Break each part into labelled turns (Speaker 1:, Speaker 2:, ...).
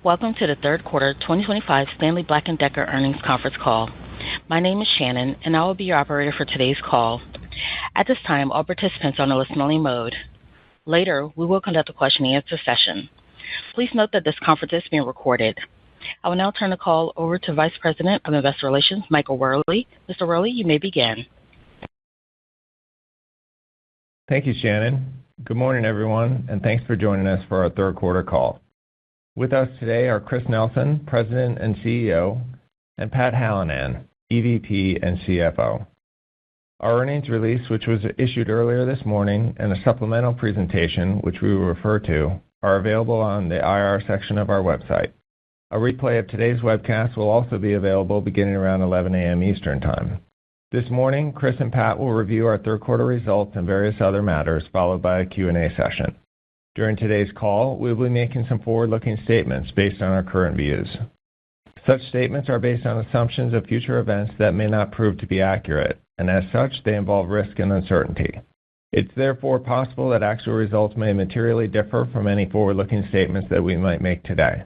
Speaker 1: Welcome to the third quarter 2025 Stanley Black & Decker earnings conference call. My name is Shannon, and I will be your operator for today's call. At this time, all participants are on a listen-only mode. Later, we will conduct a question-and-answer session. Please note that this conference is being recorded. I will now turn the call over to Vice President of Investor Relations, Michael Worley. Mr. Worley, you may begin.
Speaker 2: Thank you, Shannon. Good morning, everyone, and thanks for joining us for our third quarter call. With us today are Chris Nelson, President and CEO, and Pat Hallinan, EVP and CFO. Our earnings release, which was issued earlier this morning, and a supplemental presentation, which we will refer to, are available on the IR section of our website. A replay of today's webcast will also be available beginning around 11 a.m. Eastern Time. This morning, Chris and Pat will review our third quarter results and various other matters, followed by a Q&A session. During today's call, we will be making some forward-looking statements based on our current views. Such statements are based on assumptions of future events that may not prove to be accurate, and as such, they involve risk and uncertainty. It's therefore possible that actual results may materially differ from any forward-looking statements that we might make today.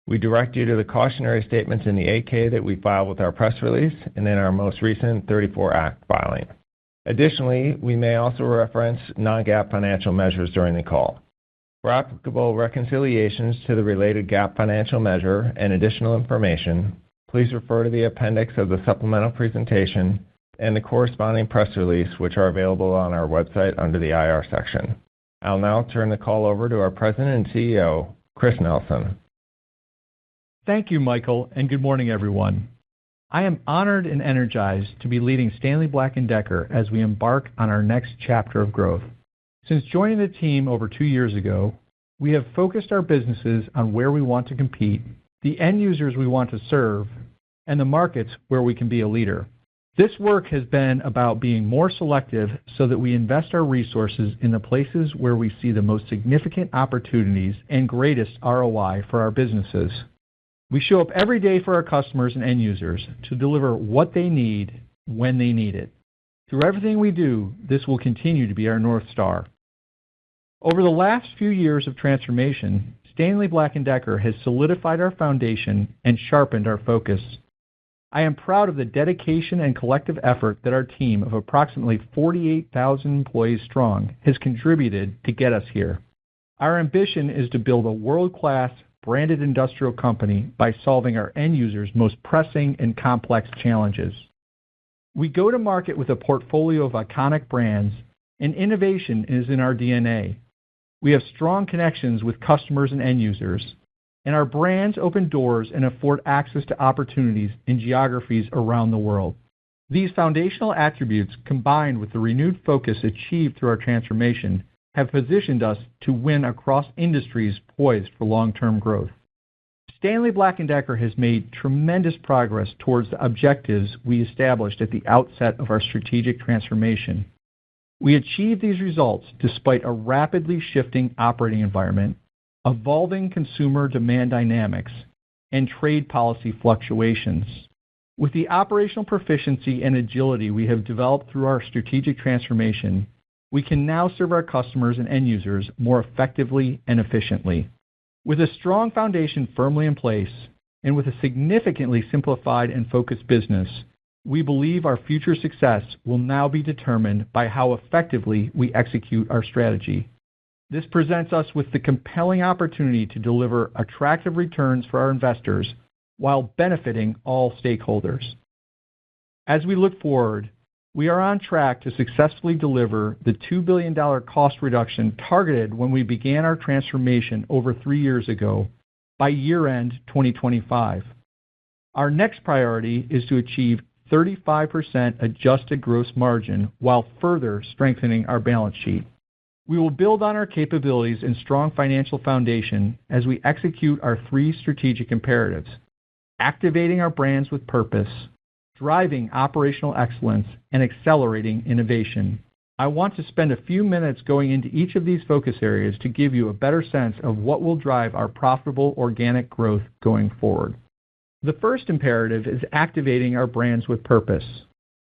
Speaker 2: We direct you to the cautionary statements in the 8-K that we filed with our press release and in our most recent 34 Act filing. Additionally, we may also reference non-GAAP financial measures during the call. For applicable reconciliations to the related GAAP financial measure and additional information, please refer to the appendix of the supplemental presentation and the corresponding press release, which are available on our website under the IR section. I'll now turn the call over to our President and CEO, Chris Nelson.
Speaker 3: Thank you, Michael, and good morning, everyone. I am honored and energized to be leading Stanley Black & Decker as we embark on our next chapter of growth. Since joining the team over 2 years ago, we have focused our businesses on where we want to compete, the end users we want to serve, and the markets where we can be a leader. This work has been about being more selective so that we invest our resources in the places where we see the most significant opportunities and greatest ROI for our businesses. We show up every day for our customers and end users to deliver what they need when they need it. Through everything we do, this will continue to be our North Star. Over the last few years of transformation, Stanley Black & Decker has solidified our foundation and sharpened our focus. I am proud of the dedication and collective effort that our team of approximately 48,000 employees strong has contributed to get us here. Our ambition is to build a world-class, branded industrial company by solving our end users' most pressing and complex challenges. We go to market with a portfolio of iconic brands, and innovation is in our DNA. We have strong connections with customers and end users, and our brands open doors and afford access to opportunities in geographies around the world. These foundational attributes, combined with the renewed focus achieved through our transformation, have positioned us to win across industries poised for long-term growth. Stanley Black & Decker has made tremendous progress towards the objectives we established at the outset of our strategic transformation. We achieved these results despite a rapidly shifting operating environment, evolving consumer demand dynamics, and trade policy fluctuations. With the operational proficiency and agility we have developed through our strategic transformation, we can now serve our customers and end users more effectively and efficiently. With a strong foundation firmly in place, and with a significantly simplified and focused business, we believe our future success will now be determined by how effectively we execute our strategy. This presents us with the compelling opportunity to deliver attractive returns for our investors while benefiting all stakeholders. As we look forward, we are on track to successfully deliver the $2 billion cost reduction targeted when we began our transformation over 3 years ago by year-end 2025. Our next priority is to achieve 35% adjusted gross margin while further strengthening our balance sheet. We will build on our capabilities and strong financial foundation as we execute our 3 strategic imperatives: activating our brands with purpose, driving operational excellence, and accelerating innovation. I want to spend a few minutes going into each of these focus areas to give you a better sense of what will drive our profitable organic growth going forward. The first imperative is activating our brands with purpose.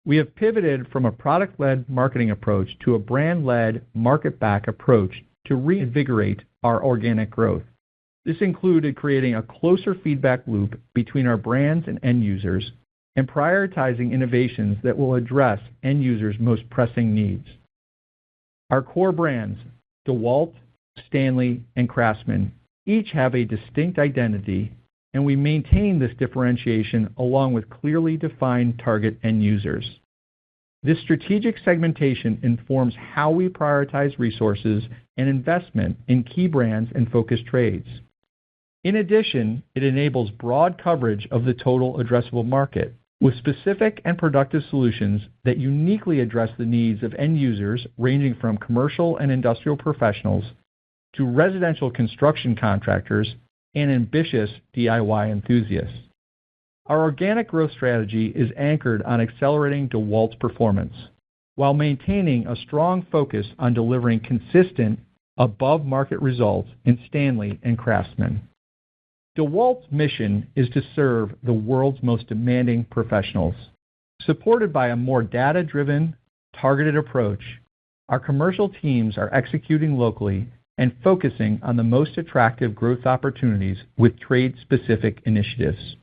Speaker 3: We have pivoted from a product-led marketing approach to a brand-led, market-back approach to reinvigorate our organic growth. This included creating a closer feedback loop between our brands and end users and prioritizing innovations that will address end users' most pressing needs. Our core brands, DeWalt, Stanley, and Craftsman, each have a distinct identity, and we maintain this differentiation along with clearly defined target end users. This strategic segmentation informs how we prioritize resources and investment in key brands and focused trades. In addition, it enables broad coverage of the total addressable market with specific and productive solutions that uniquely address the needs of end users ranging from commercial and industrial professionals to residential construction contractors and ambitious DIY enthusiasts. Our organic growth strategy is anchored on accelerating DeWalt's performance while maintaining a strong focus on delivering consistent, above-market results in Stanley and Craftsman. DeWalt's mission is to serve the world's most demanding professionals. Supported by a more data-driven, targeted approach, our commercial teams are executing locally and focusing on the most attractive growth opportunities with trade-specific initiatives.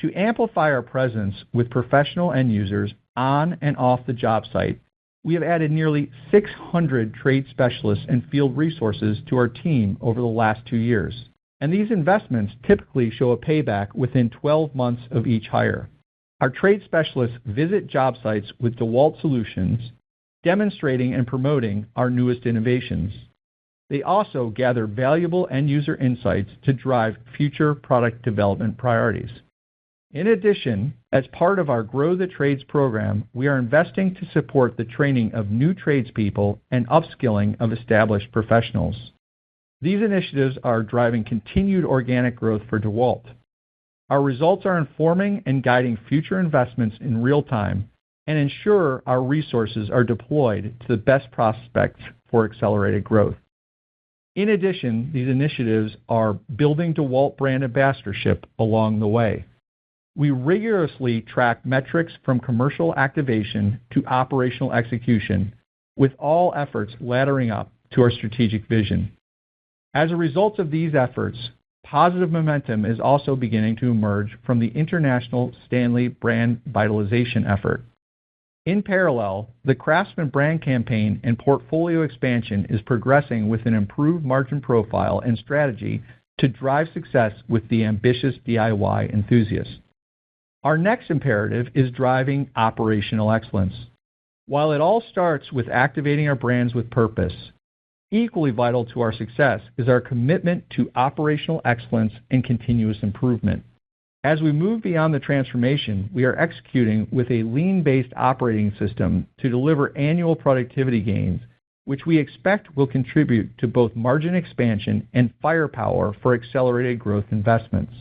Speaker 3: To amplify our presence with professional end users on and off the job site, we have added nearly 600 trade specialists and field resources to our team over the last 2 years, and these investments typically show a payback within 12 months of each hire. Our trade specialists visit job sites with DeWalt solutions, demonstrating and promoting our newest innovations. They also gather valuable end-user insights to drive future product development priorities. In addition, as part of our Grow the Trades program, we are investing to support the training of new tradespeople and upskilling of established professionals. These initiatives are driving continued organic growth for DeWalt. Our results are informing and guiding future investments in real time and ensure our resources are deployed to the best prospects for accelerated growth. In addition, these initiatives are building DeWalt brand ambassadorship along the way. We rigorously track metrics from commercial activation to operational execution, with all efforts laddering up to our strategic vision. As a result of these efforts, positive momentum is also beginning to emerge from the international Stanley brand vitalization effort. In parallel, the Craftsman brand campaign and portfolio expansion is progressing with an improved margin profile and strategy to drive success with the ambitious DIY enthusiasts. Our next imperative is driving operational excellence. While it all starts with activating our brands with purpose, equally vital to our success is our commitment to operational excellence and continuous improvement. As we move beyond the transformation, we are executing with a lean-based operating system to deliver annual productivity gains, which we expect will contribute to both margin expansion and firepower for accelerated growth investments.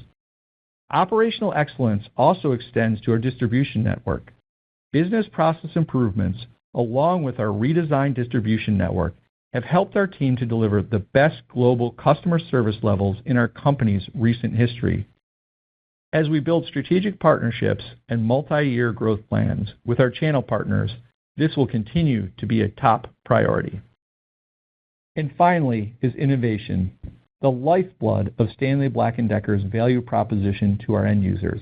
Speaker 3: Operational excellence also extends to our distribution network. Business process improvements, along with our redesigned distribution network, have helped our team to deliver the best global customer service levels in our company's recent history. As we build strategic partnerships and multi-year growth plans with our channel partners, this will continue to be a top priority. And finally is innovation, the lifeblood of Stanley Black & Decker's value proposition to our end users.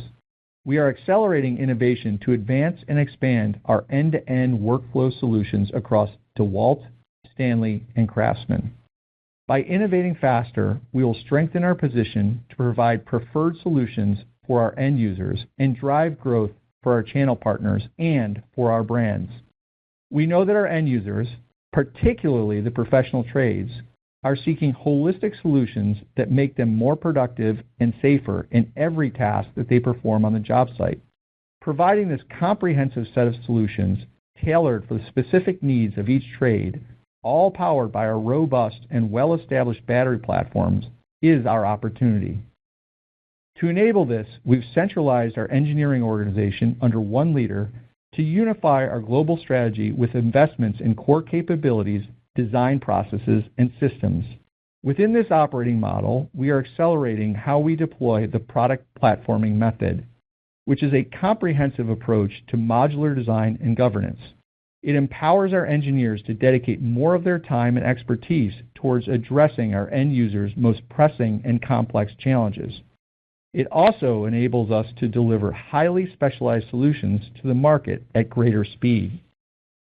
Speaker 3: We are accelerating innovation to advance and expand our end-to-end workflow solutions across DeWalt, Stanley, and Craftsman. By innovating faster, we will strengthen our position to provide preferred solutions for our end users and drive growth for our channel partners and for our brands. We know that our end users, particularly the professional trades, are seeking holistic solutions that make them more productive and safer in every task that they perform on the job site. Providing this comprehensive set of solutions tailored for the specific needs of each trade, all powered by our robust and well-established battery platforms, is our opportunity. To enable this, we've centralized our engineering organization under one leader to unify our global strategy with investments in core capabilities, design processes, and systems. Within this operating model, we are accelerating how we deploy the product platforming method, which is a comprehensive approach to modular design and governance. It empowers our engineers to dedicate more of their time and expertise towards addressing our end users' most pressing and complex challenges. It also enables us to deliver highly specialized solutions to the market at greater speed.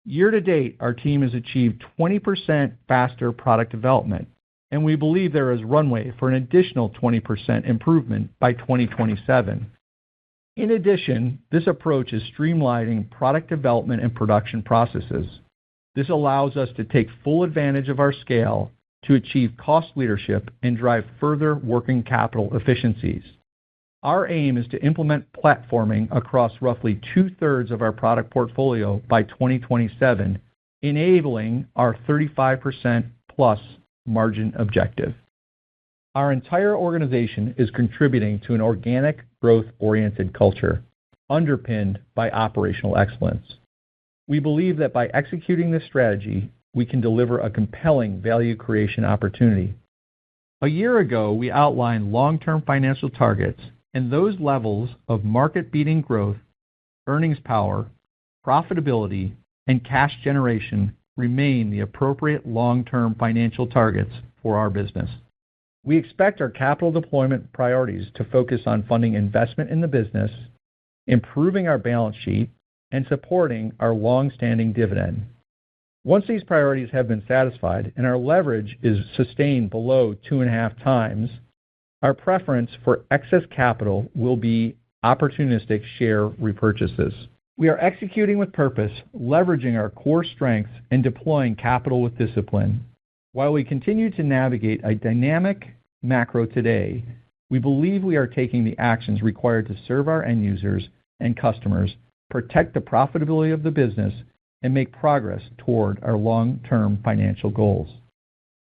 Speaker 3: Year to date, our team has achieved 20% faster product development, and we believe there is runway for an additional 20% improvement by 2027. In addition, this approach is streamlining product development and production processes. This allows us to take full advantage of our scale to achieve cost leadership and drive further working capital efficiencies. Our aim is to implement platforming across roughly 2/3 of our product portfolio by 2027, enabling our 35% plus margin objective. Our entire organization is contributing to an organic, growth-oriented culture underpinned by operational excellence. We believe that by executing this strategy, we can deliver a compelling value creation opportunity. A year ago, we outlined long-term financial targets, and those levels of market-beating growth, earnings power, profitability, and cash generation remain the appropriate long-term financial targets for our business. We expect our capital deployment priorities to focus on funding investment in the business, improving our balance sheet, and supporting our long-standing dividend. Once these priorities have been satisfied and our leverage is sustained below 2.5 times, our preference for excess capital will be opportunistic share repurchases. We are executing with purpose, leveraging our core strengths and deploying capital with discipline. While we continue to navigate a dynamic macro today, we believe we are taking the actions required to serve our end users and customers, protect the profitability of the business, and make progress toward our long-term financial goals.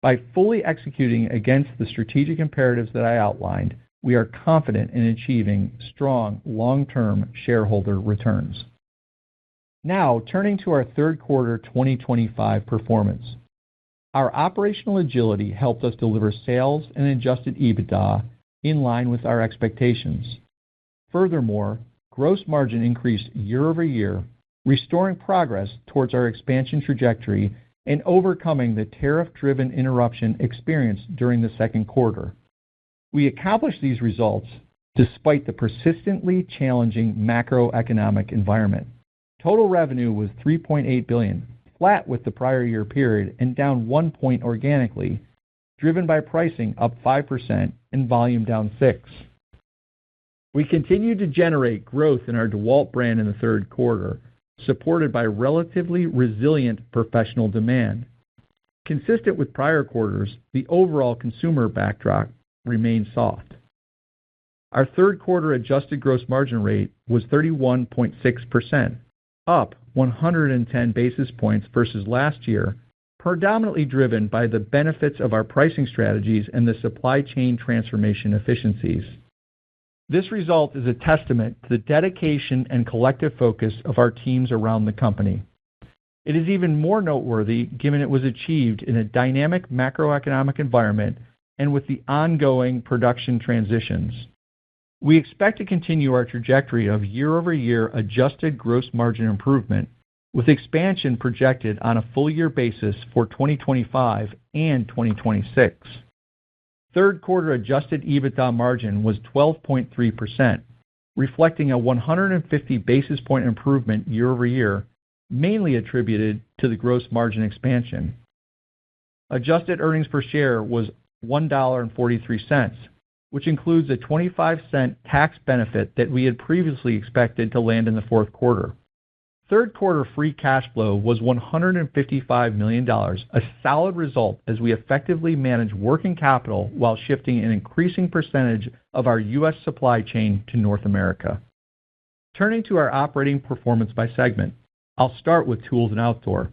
Speaker 3: By fully executing against the strategic imperatives that I outlined, we are confident in achieving strong long-term shareholder returns. Now, turning to our third quarter 2025 performance. Our operational agility helped us deliver sales and adjusted EBITDA in line with our expectations. Furthermore, gross margin increased year-over-year, restoring progress towards our expansion trajectory and overcoming the tariff-driven interruption experienced during the second quarter. We accomplished these results despite the persistently challenging macroeconomic environment. Total revenue was $3.8 billion, flat with the prior year period and down 1 point organically, driven by pricing up 5% and volume down 6%. We continued to generate growth in our DeWalt brand in the third quarter, supported by relatively resilient professional demand. Consistent with prior quarters, the overall consumer backdrop remained soft. Our third quarter adjusted gross margin rate was 31.6%, up 110 basis points versus last year, predominantly driven by the benefits of our pricing strategies and the supply chain transformation efficiencies. This result is a testament to the dedication and collective focus of our teams around the company. It is even more noteworthy given it was achieved in a dynamic macroeconomic environment and with the ongoing production transitions. We expect to continue our trajectory of year-over-year adjusted gross margin improvement, with expansion projected on a full-year basis for 2025 and 2026. Third quarter adjusted EBITDA margin was 12.3%, reflecting a 150 basis point improvement year-over-year, mainly attributed to the gross margin expansion. Adjusted earnings per share was $1.43, which includes a 25-cent tax benefit that we had previously expected to land in the fourth quarter. Third quarter free cash flow was $155 million, a solid result as we effectively manage working capital while shifting an increasing percentage of our U.S. supply chain to North America. Turning to our operating performance by segment, I'll start with Tools and Outdoor.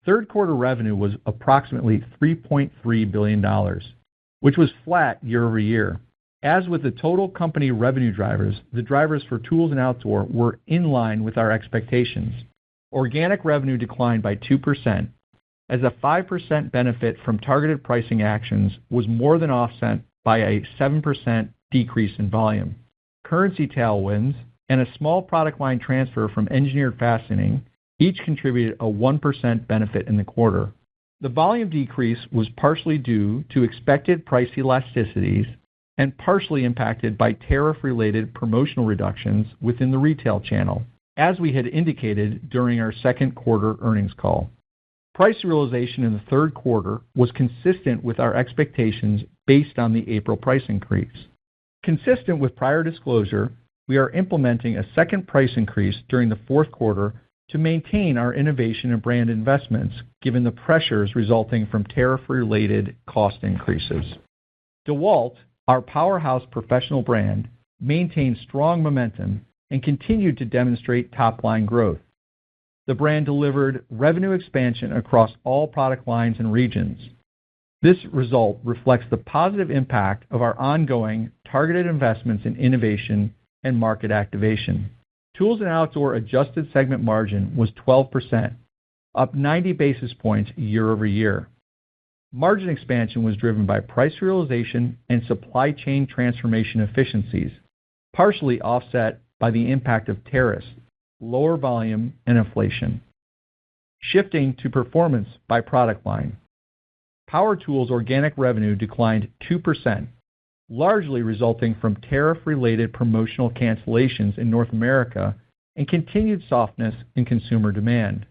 Speaker 3: Third quarter revenue was approximately $3.3 billion, which was flat year-over-year. As with the total company revenue drivers, the drivers for Tools and Outdoor were in line with our expectations. Organic revenue declined by 2%, as a 5% benefit from targeted pricing actions was more than offset by a 7% decrease in volume. Currency tailwinds and a small product line transfer from engineered fastening Each contributed a 1% benefit in the quarter. The volume decrease was partially due to expected price elasticities and partially impacted by tariff-related promotional reductions within the retail channel, as we had indicated during our second quarter earnings call. Price realization in the third quarter was consistent with our expectations based on the April price increase. Consistent with prior disclosure, we are implementing a second price increase during the fourth quarter to maintain our innovation and brand investments, given the pressures resulting from tariff-related cost increases. DeWalt, our powerhouse professional brand, maintained strong momentum and continued to demonstrate top-line growth. The brand delivered revenue expansion across all product lines and regions. This result reflects the positive impact of our ongoing targeted investments in innovation and market activation. Tools and Outdoor adjusted segment margin was 12%, up 90 basis points year-over-year. Margin expansion was driven by price realization and supply chain transformation efficiencies, partially offset by the impact of tariffs, lower volume, and inflation. Shifting to performance by product line. Power Tools organic revenue declined 2%, largely resulting from tariff-related promotional cancellations in North America and continued softness in consumer demand.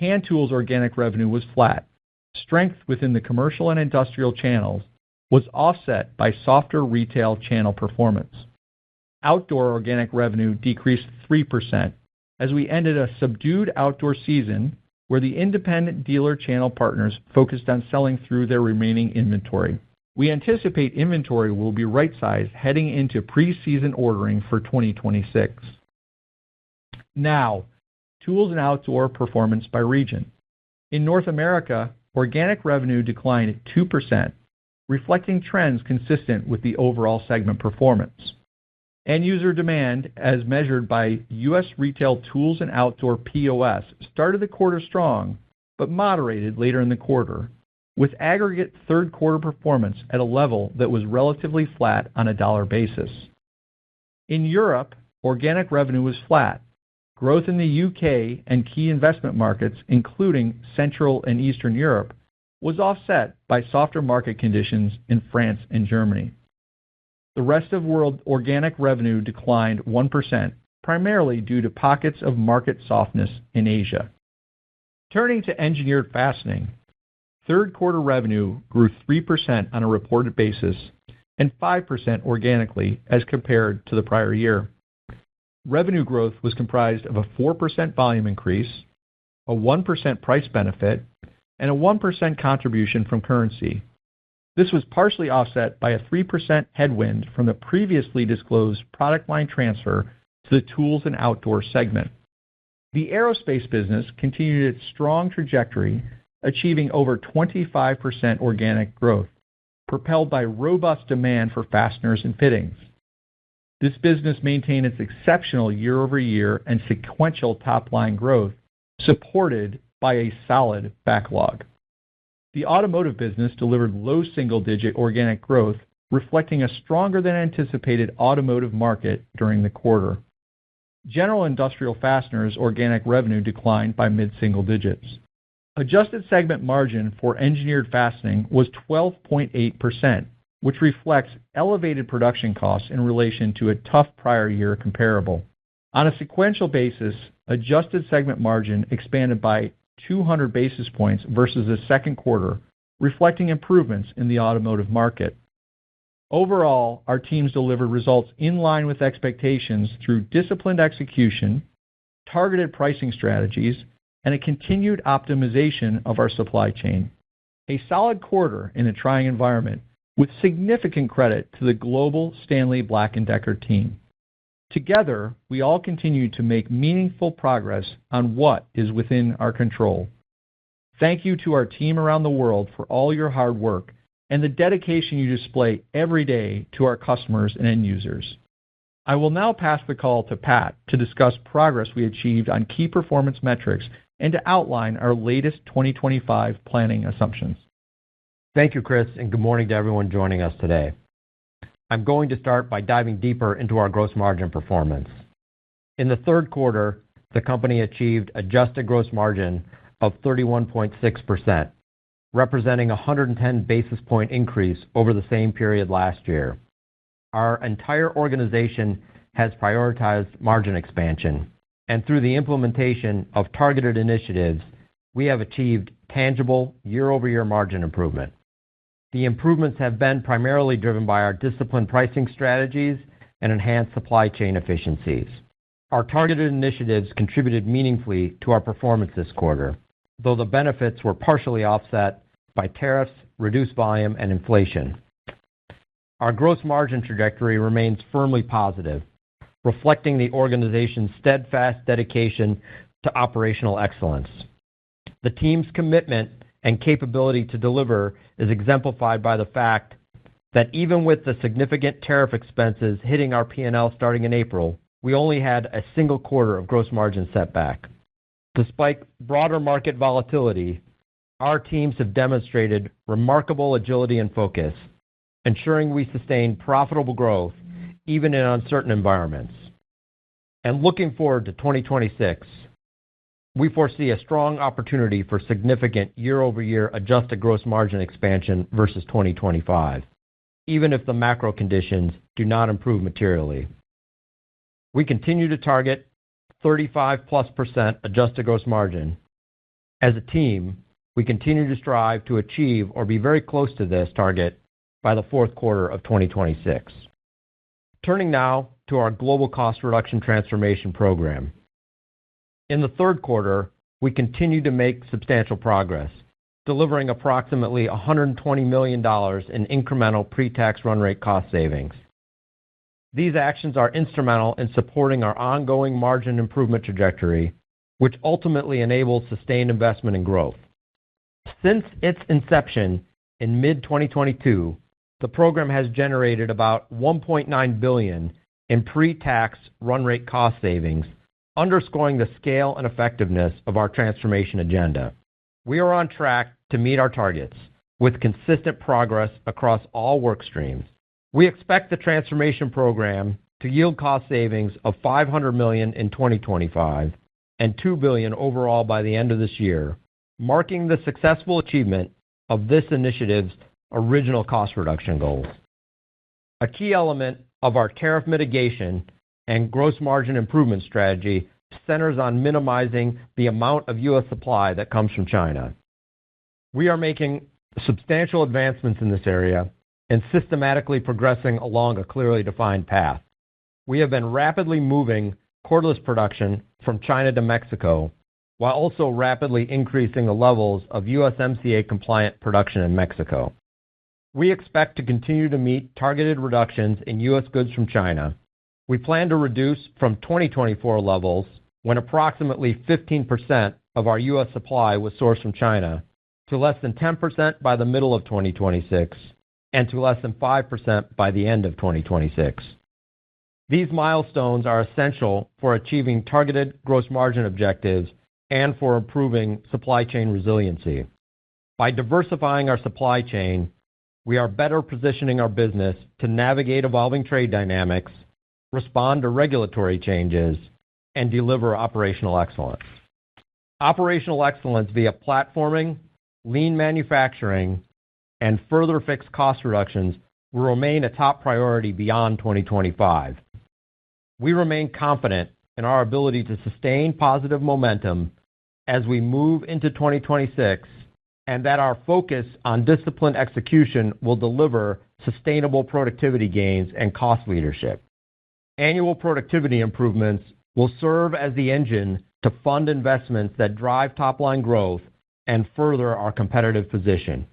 Speaker 3: Hand Tools organic revenue was flat. Strength within the commercial and industrial channels was offset by softer retail channel performance. Outdoor organic revenue decreased 3% as we ended a subdued outdoor season where the independent dealer channel partners focused on selling through their remaining inventory. We anticipate inventory will be right-sized heading into pre-season ordering for 2026. Now, Tools and Outdoor performance by region. In North America, organic revenue declined 2%, reflecting trends consistent with the overall segment performance. End-user demand, as measured by U.S. retail Tools and Outdoor POS, started the quarter strong but moderated later in the quarter, with aggregate third-quarter performance at a level that was relatively flat on a dollar basis. In Europe, organic revenue was flat. Growth in the UK and key investment markets, including Central and Eastern Europe, was offset by softer market conditions in France and Germany. The rest of world organic revenue declined 1%, primarily due to pockets of market softness in Asia. Turning to Engineered Fastening, third quarter revenue grew 3% on a reported basis and 5% organically as compared to the prior year. Revenue growth was comprised of a 4% volume increase, a 1% price benefit, and a 1% contribution from currency. This was partially offset by a 3% headwind from the previously disclosed product line transfer to the Tools and Outdoor segment. The aerospace business continued its strong trajectory, achieving over 25% organic growth, propelled by robust demand for fasteners and fittings. This business maintained its exceptional year-over-year and sequential top-line growth, supported by a solid backlog. The automotive business delivered low single-digit organic growth, reflecting a stronger than anticipated automotive market during the quarter. General industrial fasteners organic revenue declined by mid-single digits. Adjusted segment margin for Engineered Fastening was 12.8%, which reflects elevated production costs in relation to a tough prior year comparable. On a sequential basis, adjusted segment margin expanded by 200 basis points versus the second quarter, reflecting improvements in the automotive market. Overall, our teams delivered results in line with expectations through disciplined execution, targeted pricing strategies, and a continued optimization of our supply chain. A solid quarter in a trying environment, with significant credit to the global Stanley Black & Decker team. Together, we all continue to make meaningful progress on what is within our control. Thank you to our team around the world for all your hard work and the dedication you display every day to our customers and end users. I will now pass the call to Pat to discuss progress we achieved on key performance metrics and to outline our latest 2025 planning assumptions.
Speaker 4: Thank you, Chris, and good morning to everyone joining us today. I'm going to start by diving deeper into our gross margin performance. In the third quarter, the company achieved adjusted gross margin of 31.6%, representing a 110 basis point increase over the same period last year. Our entire organization has prioritized margin expansion, and through the implementation of targeted initiatives, we have achieved tangible year-over-year margin improvement. The improvements have been primarily driven by our disciplined pricing strategies and enhanced supply chain efficiencies. Our targeted initiatives contributed meaningfully to our performance this quarter, though the benefits were partially offset by tariffs, reduced volume, and inflation. Our gross margin trajectory remains firmly positive, reflecting the organization's steadfast dedication to operational excellence. The team's commitment and capability to deliver is exemplified by the fact that even with the significant tariff expenses hitting our P&L starting in April, we only had a single quarter of gross margin setback. Despite broader market volatility, our teams have demonstrated remarkable agility and focus, ensuring we sustain profitable growth even in uncertain environments. And looking forward to 2026, we foresee a strong opportunity for significant year-over-year adjusted gross margin expansion versus 2025, even if the macro conditions do not improve materially. We continue to target 35+% adjusted gross margin. As a team, we continue to strive to achieve or be very close to this target by the fourth quarter of 2026. Turning now to our global cost reduction transformation program. In the third quarter, we continued to make substantial progress, delivering approximately $120 million in incremental pre-tax run rate cost savings. These actions are instrumental in supporting our ongoing margin improvement trajectory, which ultimately enables sustained investment and growth. Since its inception in mid-2022, the program has generated about $1.9 billion in pre-tax run rate cost savings, underscoring the scale and effectiveness of our transformation agenda. We are on track to meet our targets with consistent progress across all work streams. We expect the transformation program to yield cost savings of $500 million in 2025 and $2 billion overall by the end of this year, marking the successful achievement of this initiative's original cost reduction goals. A key element of our tariff mitigation and gross margin improvement strategy centers on minimizing the amount of U.S. supply that comes from China. We are making substantial advancements in this area and systematically progressing along a clearly defined path. We have been rapidly moving cordless production from China to Mexico, while also rapidly increasing the levels of USMCA-compliant production in Mexico. We expect to continue to meet targeted reductions in U.S. goods from China. We plan to reduce from 2024 levels, when approximately 15% of our U.S. supply was sourced from China, to less than 10% by the middle of 2026, and to less than 5% by the end of 2026. These milestones are essential for achieving targeted gross margin objectives and for improving supply chain resiliency. By diversifying our supply chain, we are better positioning our business to navigate evolving trade dynamics, respond to regulatory changes, and deliver operational excellence. Operational excellence via platforming, lean manufacturing, and further fixed cost reductions will remain a top priority beyond 2025. We remain confident in our ability to sustain positive momentum as we move into 2026, and that our focus on disciplined execution will deliver sustainable productivity gains and cost leadership. Annual productivity improvements will serve as the engine to fund investments that drive top-line growth and further our competitive position.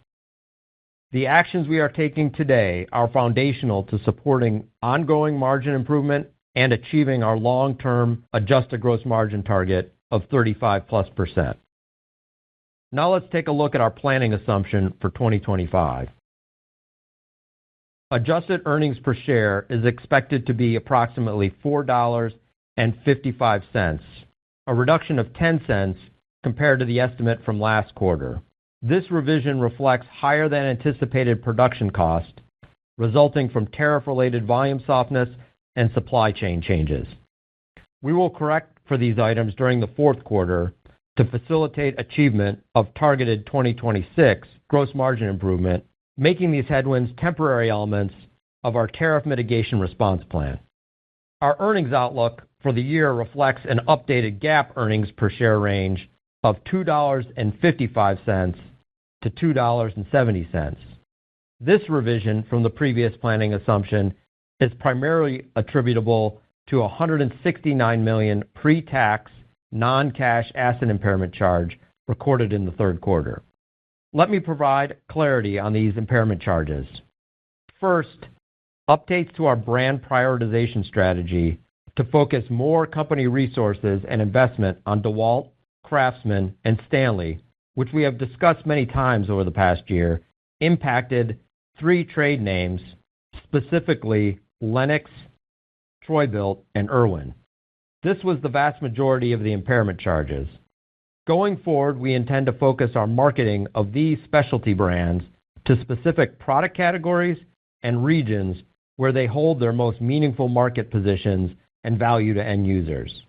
Speaker 4: The actions we are taking today are foundational to supporting ongoing margin improvement and achieving our long-term adjusted gross margin target of 35+%. Now let's take a look at our planning assumption for 2025. Adjusted earnings per share is expected to be approximately $4.55, a reduction of 10 cents compared to the estimate from last quarter. This revision reflects higher than anticipated production cost, resulting from tariff-related volume softness and supply chain changes. We will correct for these items during the fourth quarter to facilitate achievement of targeted 2026 gross margin improvement, making these headwinds temporary elements of our tariff mitigation response plan. Our earnings outlook for the year reflects an updated GAAP earnings per share range of $2.55 to $2.70. This revision from the previous planning assumption is primarily attributable to $169 million pre-tax non-cash asset impairment charge recorded in the third quarter. Let me provide clarity on these impairment charges. First, updates to our brand prioritization strategy to focus more company resources and investment on DeWalt, Craftsman, and Stanley, which we have discussed many times over the past year, impacted 3 trade names, specifically Lennox, Troy-Bilt, and Irwin. This was the vast majority of the impairment charges. Going forward, we intend to focus our marketing of these specialty brands to specific product categories and regions where they hold their most meaningful market positions and value to end users.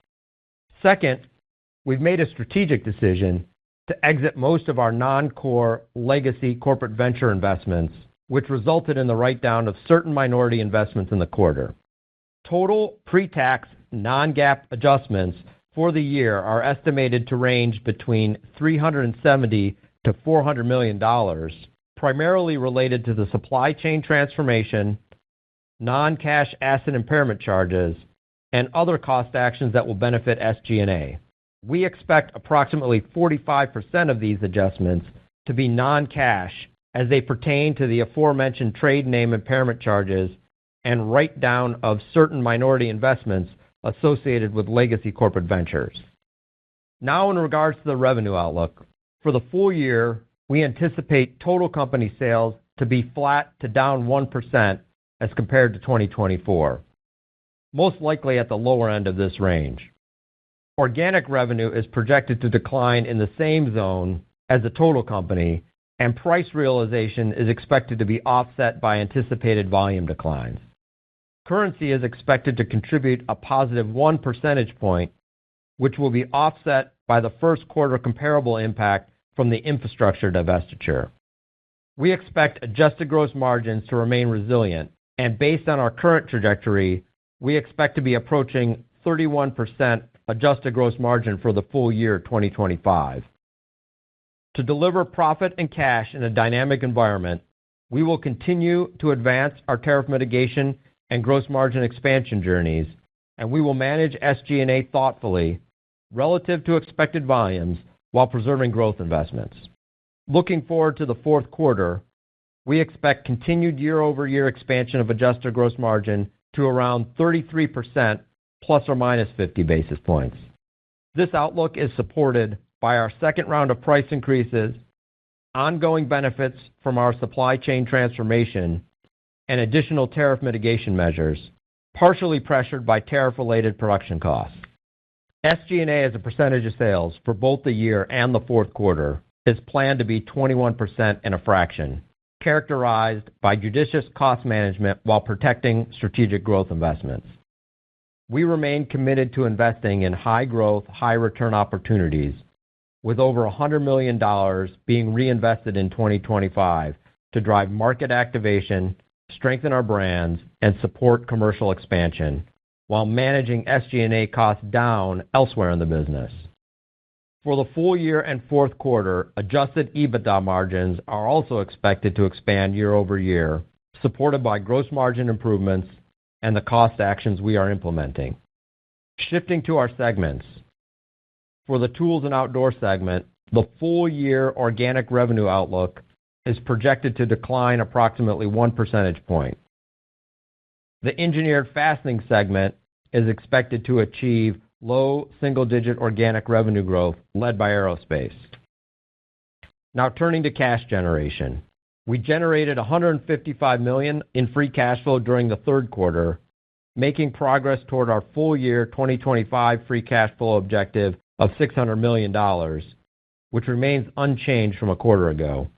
Speaker 4: Second, we've made a strategic decision to exit most of our non-core legacy corporate venture investments, which resulted in the write-down of certain minority investments in the quarter. Total pre-tax non-GAAP adjustments for the year are estimated to range between $370 to $400 million, primarily related to the supply chain transformation, non-cash asset impairment charges, and other cost actions that will benefit SG&A. We expect approximately 45% of these adjustments to be non-cash as they pertain to the aforementioned trade name impairment charges and write-down of certain minority investments associated with legacy corporate ventures. Now, in regards to the revenue outlook, for the full year, we anticipate total company sales to be flat to down 1% as compared to 2024, most likely at the lower end of this range. Organic revenue is projected to decline in the same zone as the total company, and price realization is expected to be offset by anticipated volume declines. Currency is expected to contribute a positive 1 percentage point, which will be offset by the first quarter comparable impact from the infrastructure divestiture. We expect adjusted gross margins to remain resilient, and based on our current trajectory, we expect to be approaching 31% adjusted gross margin for the full year 2025. To deliver profit and cash in a dynamic environment, we will continue to advance our tariff mitigation and gross margin expansion journeys, and we will manage SG&A thoughtfully relative to expected volumes while preserving growth investments. Looking forward to the fourth quarter, we expect continued year-over-year expansion of adjusted gross margin to around 33% plus or minus 50 basis points. This outlook is supported by our second round of price increases, ongoing benefits from our supply chain transformation, and additional tariff mitigation measures, partially pressured by tariff-related production costs. SG&A as a percentage of sales for both the year and the fourth quarter is planned to be 21% and a fraction, characterized by judicious cost management while protecting strategic growth investments. We remain committed to investing in high-growth, high-return opportunities, with over $100 million being reinvested in 2025 to drive market activation, strengthen our brands, and support commercial expansion, while managing SG&A costs down elsewhere in the business. For the full year and fourth quarter, adjusted EBITDA margins are also expected to expand year over year, supported by gross margin improvements and the cost actions we are implementing. Shifting to our segments. For the Tools and Outdoor segment, the full-year organic revenue outlook is projected to decline approximately 1 percentage point. The Engineered Fastening segment is expected to achieve low single-digit organic revenue growth led by aerospace. Now turning to cash generation. We generated $155 million in free cash flow during the third quarter, making progress toward our full-year 2025 free cash flow objective of $600 million, which remains unchanged from a quarter ago.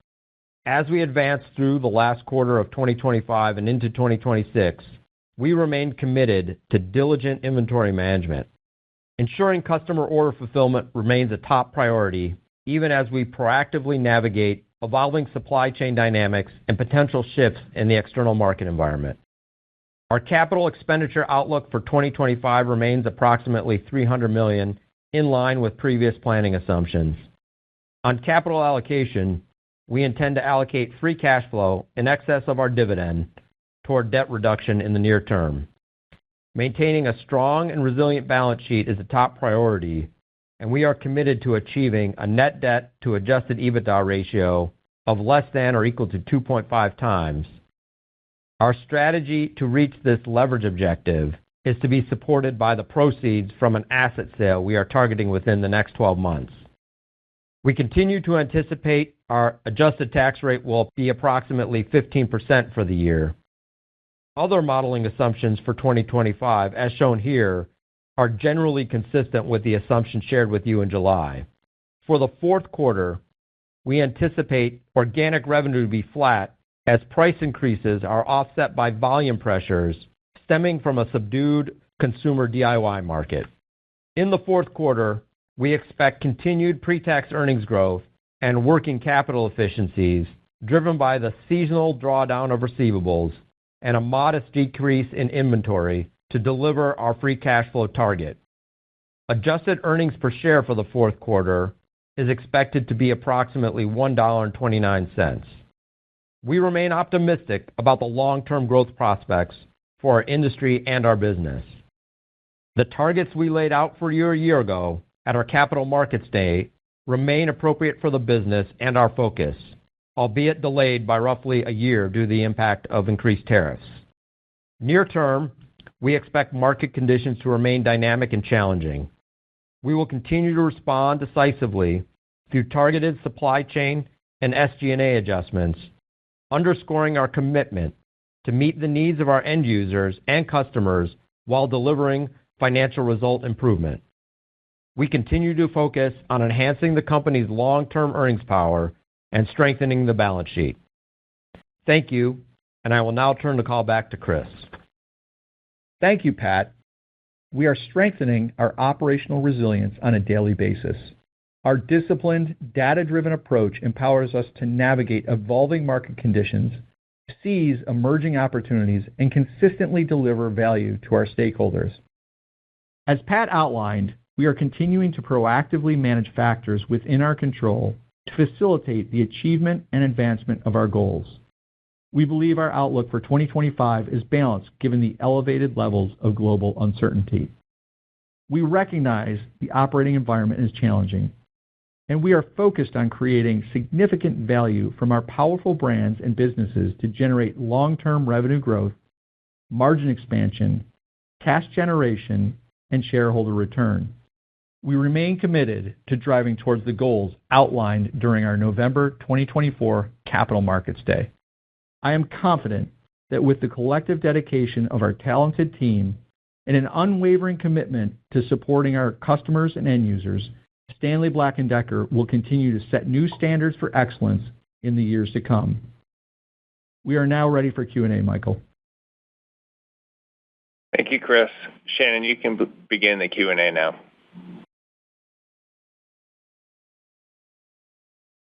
Speaker 4: As we advance through the last quarter of 2025 and into 2026, we remain committed to diligent inventory management. Ensuring customer order fulfillment remains a top priority, even as we proactively navigate evolving supply chain dynamics and potential shifts in the external market environment. Our capital expenditure outlook for 2025 remains approximately $300 million, in line with previous planning assumptions. On capital allocation, we intend to allocate free cash flow in excess of our dividend toward debt reduction in the near term. Maintaining a strong and resilient balance sheet is a top priority, and we are committed to achieving a net debt to adjusted EBITDA ratio of less than or equal to 2.5 times. Our strategy to reach this leverage objective is to be supported by the proceeds from an asset sale we are targeting within the next 12 months. We continue to anticipate our adjusted tax rate will be approximately 15% for the year. Other modeling assumptions for 2025, as shown here, are generally consistent with the assumptions shared with you in July. For the fourth quarter, we anticipate organic revenue to be flat as price increases are offset by volume pressures stemming from a subdued consumer DIY market. In the fourth quarter, we expect continued pre-tax earnings growth and working capital efficiencies driven by the seasonal drawdown of receivables and a modest decrease in inventory to deliver our free cash flow target. Adjusted earnings per share for the fourth quarter is expected to be approximately $1.29. We remain optimistic about the long-term growth prospects for our industry and our business. The targets we laid out for you a year ago at our Capital Markets Day remain appropriate for the business and our focus, albeit delayed by roughly a year due to the impact of increased tariffs. Near term, we expect market conditions to remain dynamic and challenging. We will continue to respond decisively through targeted supply chain and SG&A adjustments, underscoring our commitment to meet the needs of our end users and customers while delivering financial result improvement. We continue to focus on enhancing the company's long-term earnings power and strengthening the balance sheet. Thank you, and I will now turn the call back to Chris.
Speaker 3: Thank you, Pat. We are strengthening our operational resilience on a daily basis. Our disciplined, data-driven approach empowers us to navigate evolving market conditions, seize emerging opportunities, and consistently deliver value to our stakeholders. As Pat outlined, we are continuing to proactively manage factors within our control to facilitate the achievement and advancement of our goals. We believe our outlook for 2025 is balanced given the elevated levels of global uncertainty. We recognize the operating environment is challenging, and we are focused on creating significant value from our powerful brands and businesses to generate long-term revenue growth, margin expansion, cash generation, and shareholder return. We remain committed to driving towards the goals outlined during our November 2024 Capital Markets Day. I am confident that with the collective dedication of our talented team and an unwavering commitment to supporting our customers and end users, Stanley Black & Decker will continue to set new standards for excellence in the years to come. We are now ready for Q&A, Michael.
Speaker 2: Thank you, Chris. Shannon, you can begin the Q&A now.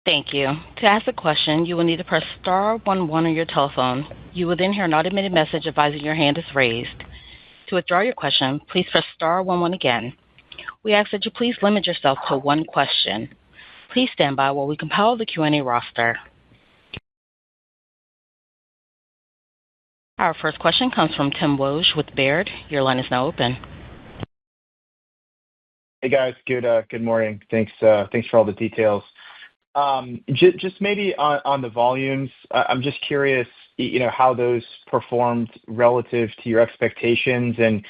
Speaker 1: Thank you. To ask a question, you will need to press star 11 on your telephone. You will then hear an automated message advising your hand is raised. To withdraw your question, please press star 11 again. We ask that you please limit yourself to one question. Please stand by while we compile the Q&A roster. Our first question comes from Tim Wojs with Baird. Your line is now open.
Speaker 5: Hey guys, good morning. Thanks for all the details. Just maybe on the volumes, I'm just curious, how those performed relative to your expectations, and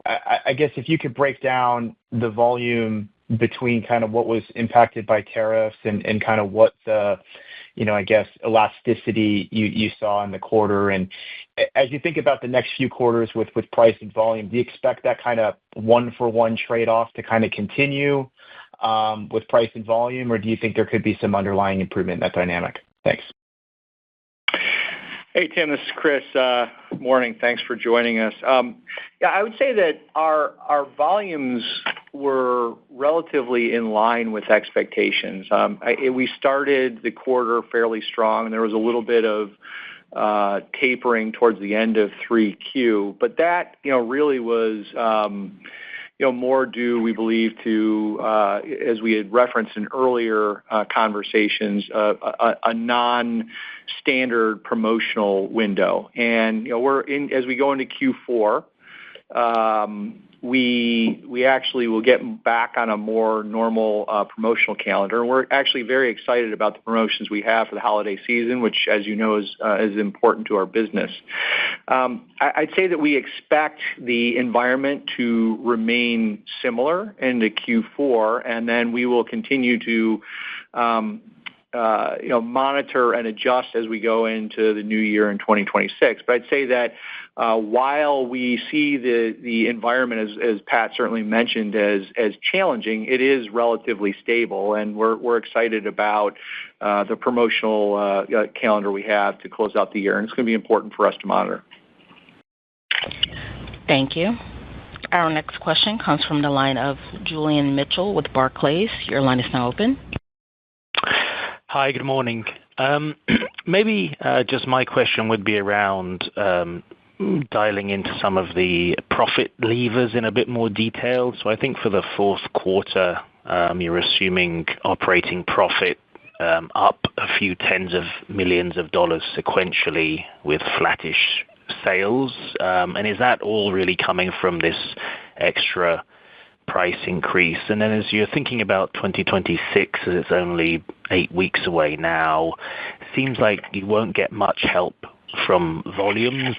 Speaker 5: I guess if you could break down the volume between kind of what was impacted by tariffs and kind of what the, I guess, elasticity you saw in the quarter. And as you think about the next few quarters with price and volume, do you expect that kind of one-for-one trade-off to kind of continue with price and volume, or do you think there could be some underlying improvement in that dynamic? Thanks.
Speaker 6: Hey, Tim, this is Chris. Morning. Thanks for joining us. Yeah, I would say that our volumes were relatively in line with expectations. We started the quarter fairly strong, and there was a little bit of tapering towards the end of 3Q, but that really was more due, we believe, to as we had referenced in earlier conversations, a non-standard promotional window. And as we go into Q4, we actually will get back on a more normal promotional calendar. And we're actually very excited about the promotions we have for the holiday season, which, as you know, is important to our business. I'd say that we expect the environment to remain similar into Q4, and then we will continue to monitor and adjust as we go into the new year in 2026. But I'd say that while we see the environment, as Pat certainly mentioned, as challenging, it is relatively stable, and we're excited about the promotional calendar we have to close out the year, and it's going to be important for us to monitor.
Speaker 1: Thank you. Our next question comes from the line of Julian Mitchell with Barclays. Your line is now open.
Speaker 7: Hi, good morning. Maybe just my question would be around dialing into some of the profit levers in a bit more detail. So I think for the fourth quarter, you're assuming operating profit up a few tens of millions of dollars sequentially with flattish sales. And is that all really coming from this extra price increase? And then as you're thinking about 2026, as it's only 8 weeks away now, seems like you won't get much help from volumes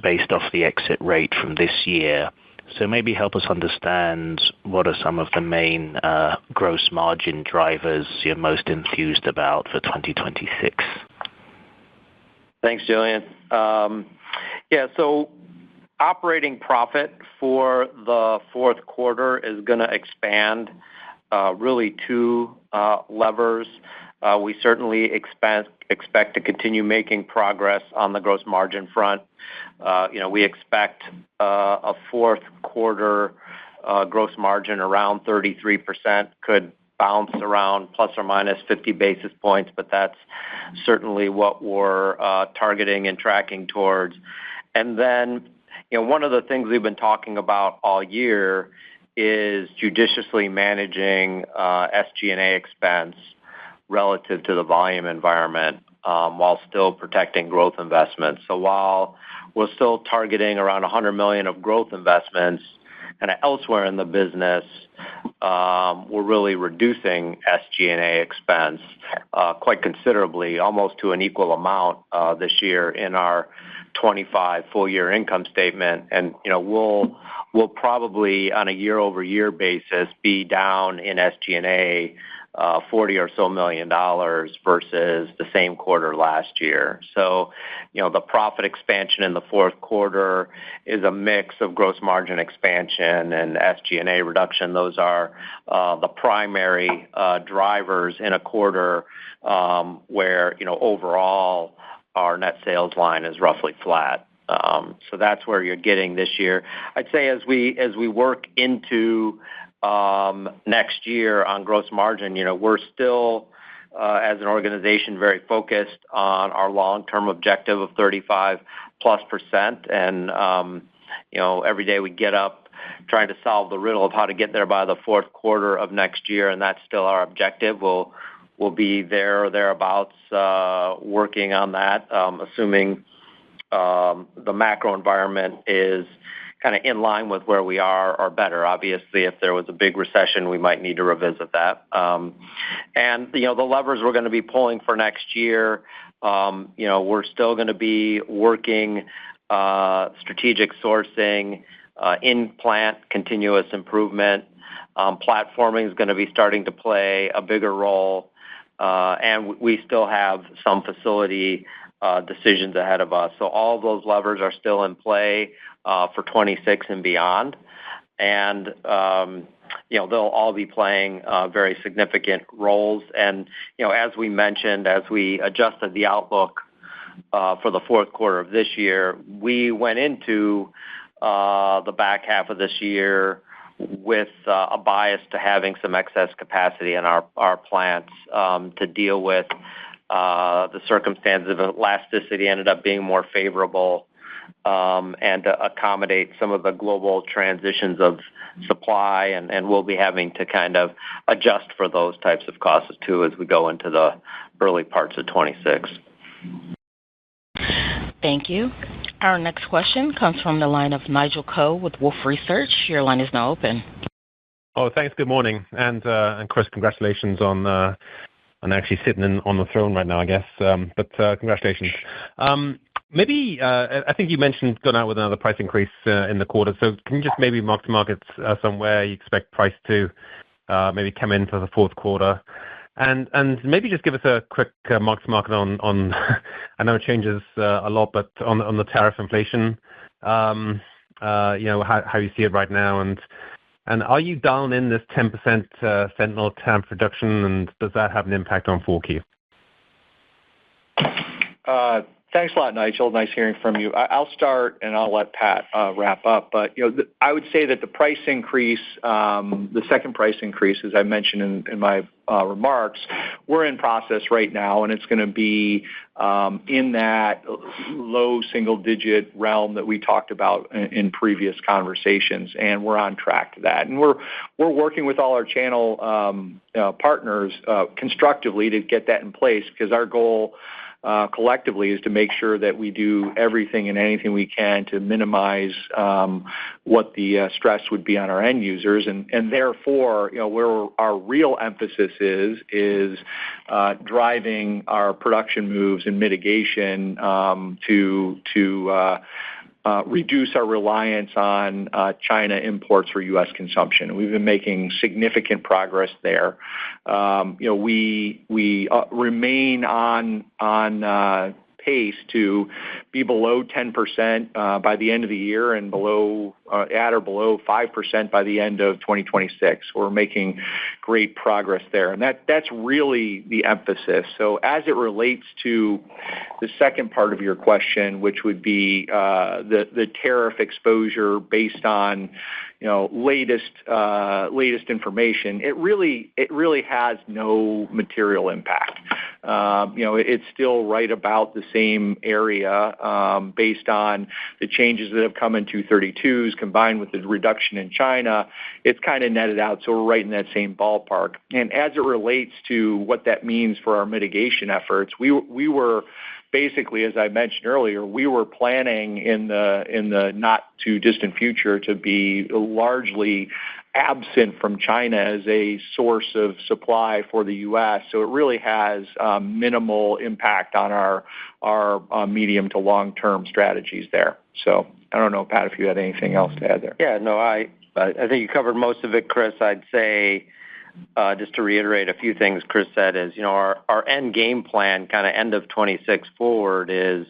Speaker 7: based off the exit rate from this year. So maybe help us understand what are some of the main gross margin drivers you're most enthused about for 2026.
Speaker 4: Thanks, Julian. So operating profit for the fourth quarter is going to expand really two levers. We certainly expect to continue making progress on the gross margin front. We expect a fourth quarter gross margin around 33%, could bounce around plus or minus 50 basis points, but that's certainly what we're targeting and tracking towards. And then one of the things we've been talking about all year is judiciously managing SG&A expense relative to the volume environment while still protecting growth investments. So while we're still targeting around $100 million of growth investments and elsewhere in the business, we're really reducing SG&A expense quite considerably, almost to an equal amount this year in our 25 full-year income statement. And we'll probably, on a year-over-year basis, be down in SG&A $40 or so million versus the same quarter last year. So, the profit expansion in the fourth quarter is a mix of gross margin expansion and SG&A reduction. Those are the primary drivers in a quarter where, overall, our net sales line is roughly flat. So that's where you're getting this year. I'd say as we work into next year on gross margin, we're still, as an organization, very focused on our long-term objective of 35+%. And, every day we get up trying to solve the riddle of how to get there by the fourth quarter of next year, and that's still our objective. We'll be there or thereabouts working on that, assuming the macro environment is kind of in line with where we are or better. Obviously, if there was a big recession, we might need to revisit that. And the levers we're going to be pulling for next year, we're still going to be working strategic sourcing, in-plant continuous improvement. Platforming is going to be starting to play a bigger role, and we still have some facility decisions ahead of us. So all of those levers are still in play for 26 and beyond. And, they'll all be playing very significant roles. And, as we mentioned, as we adjusted the outlook for the fourth quarter of this year, we went into the back half of this year with a bias to having some excess capacity in our plants to deal with the circumstances of elasticity ended up being more favorable and to accommodate some of the global transitions of supply, and we'll be having to kind of adjust for those types of costs too as we go into the early parts of 26.
Speaker 1: Thank you. Our next question comes from the line of Nigel Coe with Wolfe Research. Your line is now open.
Speaker 8: Oh, thanks. Good morning. And Chris, congratulations on actually sitting on the throne right now, I guess. But congratulations. Maybe I think you mentioned going out with another price increase in the quarter. So can you just maybe mark to market somewhere you expect price to maybe come in for the fourth quarter? And maybe just give us a quick mark to market on I know it changes a lot, but on the tariff inflation, how you see it right now, and are you dialing in this 10% fentanyl tariff reduction, and does that have an impact on 4Q?
Speaker 6: Thanks a lot, Nigel. Nice hearing from you. I'll start, and I'll let Pat wrap up. But I would say that the price increase, the second price increase, as I mentioned in my remarks, we're in process right now, and it's going to be in that low single-digit realm that we talked about in previous conversations, and we're on track to that. And we're working with all our channel partners constructively to get that in place, because our goal collectively is to make sure that we do everything and anything we can to minimize what the stress would be on our end users, and therefore, where our real emphasis is driving our production moves and mitigation to reduce our reliance on China imports for U.S. consumption. We've been making significant progress there. We remain on pace to be below 10% by the end of the year and at or below 5% by the end of 2026. We're making great progress there, and that's really the emphasis. So as it relates to the second part of your question, which would be the tariff exposure based on latest information, it really has no material impact. It's still right about the same area based on the changes that have come in 232s combined with the reduction in China. It's kind of netted out, so we're right in that same ballpark. And as it relates to what that means for our mitigation efforts, we were basically, as I mentioned earlier, we were planning in the not too distant future to be largely absent from China as a source of supply for the U.S. So it really has minimal impact on our medium to long-term strategies there. So I don't know, Pat, if you had anything else to add there.
Speaker 4: Yeah, no, I think you covered most of it, Chris. I'd say, just to reiterate a few things Chris said, is our end game plan, kind of end of 26 forward, is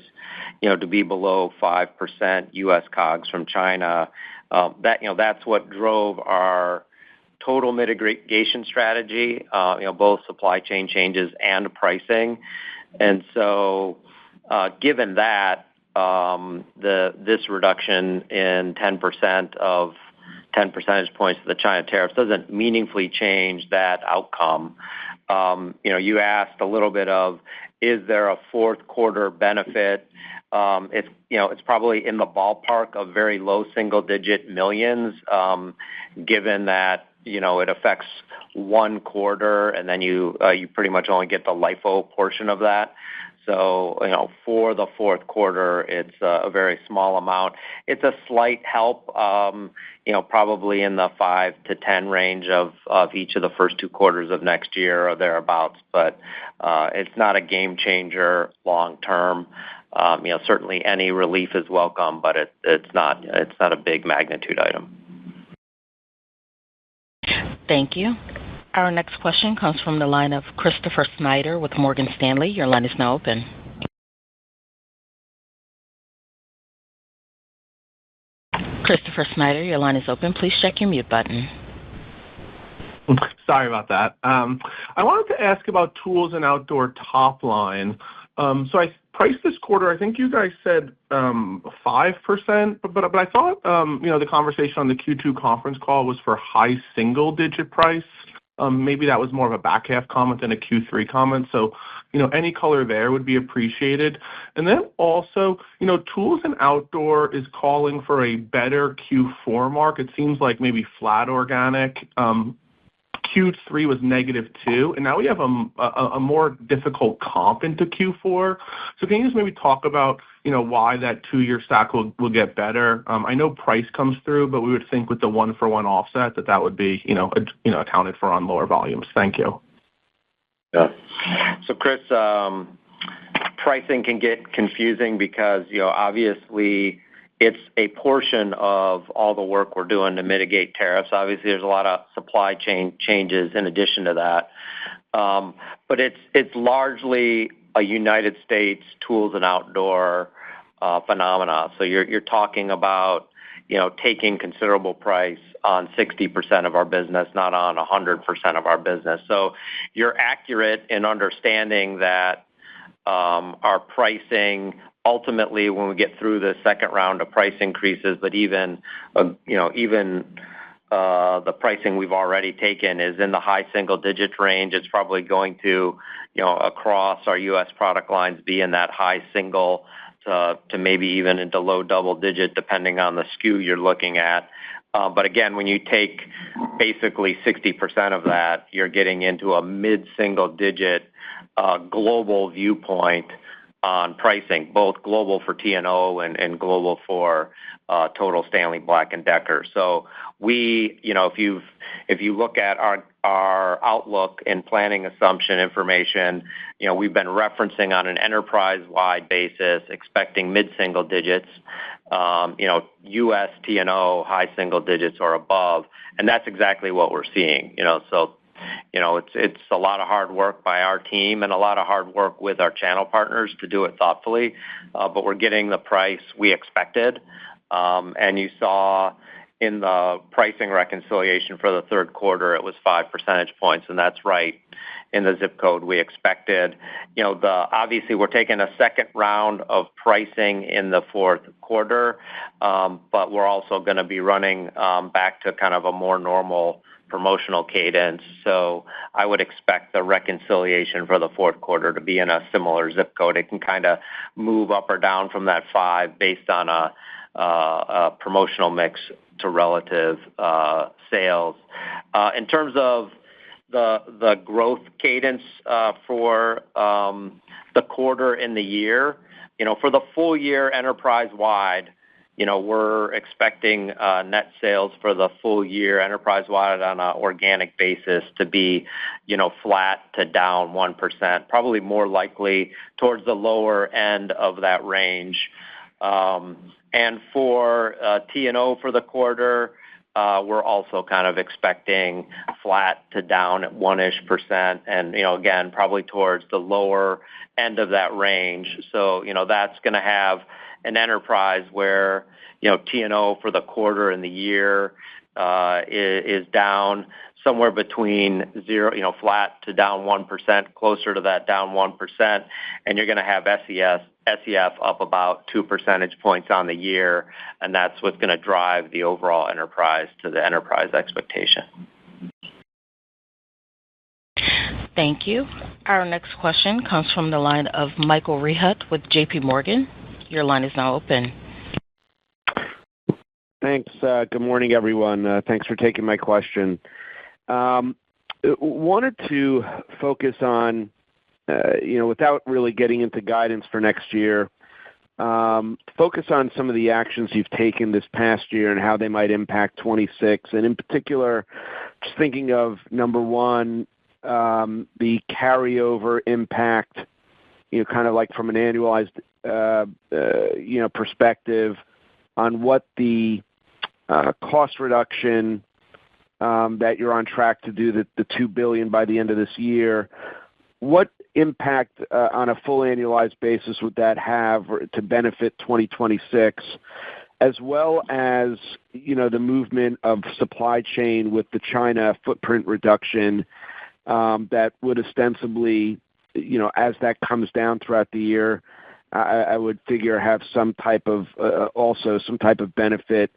Speaker 4: to be below 5% U.S. COGS from China. That's what drove our total mitigation strategy, both supply chain changes and pricing. And so, given that, this reduction in 10% of 10 percentage points of the China tariffs doesn't meaningfully change that outcome. You asked a little bit of, is there a fourth quarter benefit? It's probably in the ballpark of very low single-digit millions, given that it affects one quarter, and then you pretty much only get the LIFO portion of that. So, for the fourth quarter, it's a very small amount. It's a slight help, probably in the 5 to 10 range of each of the first two quarters of next year or thereabouts. But it's not a game changer long term. Certainly any relief is welcome, but it's not a big magnitude item.
Speaker 1: Thank you. Our next question comes from the line of Christopher Snyder with Morgan Stanley. Your line is now open. Christopher Snyder, your line is open. Please check your mute button.
Speaker 9: Sorry about that. I wanted to ask about tools and outdoor top line. So I price this quarter, I think you guys said 5%, but I thought the conversation on the Q2 conference call was for high single-digit price. Maybe that was more of a back half comment than a Q3 comment. So, any color there would be appreciated. And then also, Tools and Outdoor is calling for a better Q4 mark. It seems like maybe flat organic. Q3 was -2, and now we have a more difficult comp into Q4. So can you just maybe talk about, why that two-year stack will get better? I know price comes through, but we would think with the one-for-one offset that would be, accounted for on lower volumes. Thank you.
Speaker 4: Yeah. So Chris, pricing can get confusing because, obviously it's a portion of all the work we're doing to mitigate tariffs. Obviously, there's a lot of supply chain changes in addition to that. But it's largely a United States Tools and Outdoor phenomena. So you're talking about, taking considerable price on 60% of our business, not on 100% of our business. So you're accurate in understanding that our pricing ultimately, when we get through the second round of price increases, but even the pricing we've already taken is in the high single-digit range. It's probably going to, across our U.S. product lines, be in that high single to maybe even into low double-digit, depending on the SKU you're looking at. But again, when you take basically 60% of that, you're getting into a mid-single-digit global viewpoint on pricing, both global for T&O and global for total Stanley Black & Decker. So we, if you look at our outlook and planning assumption information, we've been referencing on an enterprise-wide basis, expecting mid-single digits, U.S. T&O high single digits or above, and that's exactly what we're seeing. So it's a lot of hard work by our team and a lot of hard work with our channel partners to do it thoughtfully, but we're getting the price we expected. And you saw in the pricing reconciliation for the third quarter, it was 5 percentage points, and that's right in the zip code we expected. Obviously, we're taking a second round of pricing in the fourth quarter, but we're also going to be running back to kind of a more normal promotional cadence. So I would expect the reconciliation for the fourth quarter to be in a similar zip code. It can kind of move up or down from that 5 based on a promotional mix to relative sales. In terms of the growth cadence for the quarter in the year, for the full year enterprise-wide, we're expecting net sales for the full year enterprise-wide on an organic basis to be, flat to down 1%, probably more likely towards the lower end of that range. And for T&O for the quarter, we're also kind of expecting flat to down at 1-ish%, and again, probably towards the lower end of that range. So that's going to have an enterprise where T&O for the quarter and the year is down somewhere between flat to down 1%, closer to that down 1%, and you're going to have SEF up about 2 percentage points on the year, and that's what's going to drive the overall enterprise to the enterprise expectation.
Speaker 1: Thank you. Our next question comes from the line of Michael Rehaut with J.P. Morgan. Your line is now open.
Speaker 10: Thanks. Good morning, everyone. Thanks for taking my question. Wanted to focus on, without really getting into guidance for next year, focus on some of the actions you've taken this past year and how they might impact 26. And in particular, just thinking of, number one, the carryover impact, kind of like from an annualized, perspective on what the cost reduction that you're on track to do, the $2 billion by the end of this year. What impact on a full annualized basis would that have to benefit 2026, as well as, the movement of supply chain with the China footprint reduction that would ostensibly, as that comes down throughout the year, I would figure have some type of also some type of benefit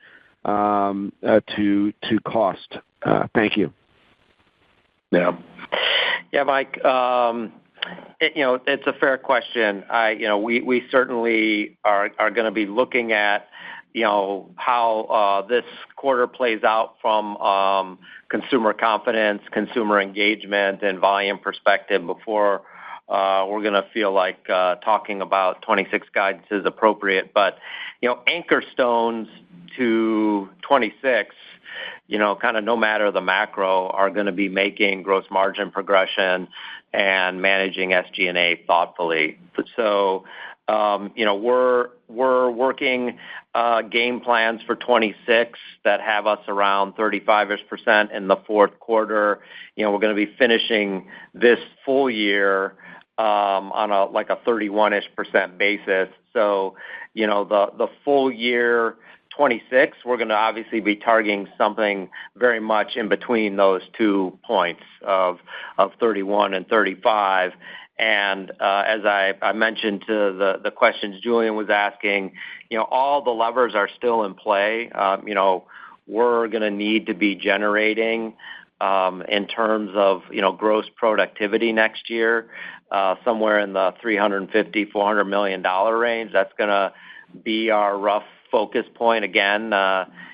Speaker 10: to cost. Thank you.
Speaker 11: Yeah. Yeah, Mike. It's a fair question. We certainly are going to be looking at how this quarter plays out from consumer confidence, consumer engagement, and volume perspective before we're going to feel like talking about 26 guidance is appropriate. But anchor stones to 26, kind of no matter the macro, are going to be making gross margin progression and managing SG&A thoughtfully. So, we're working game plans for 26 that have us around 35% in the fourth quarter. We're going to be finishing this full year on a 31% basis. So, the full year 26, we're going to obviously be targeting something very much in between those 2 points of 31 and 35. And as I mentioned to the questions Julian was asking, all the levers are still in play. We're going to need to be generating in terms of gross productivity next year, somewhere in the $350-400 million range. That's going to be our rough focus point again,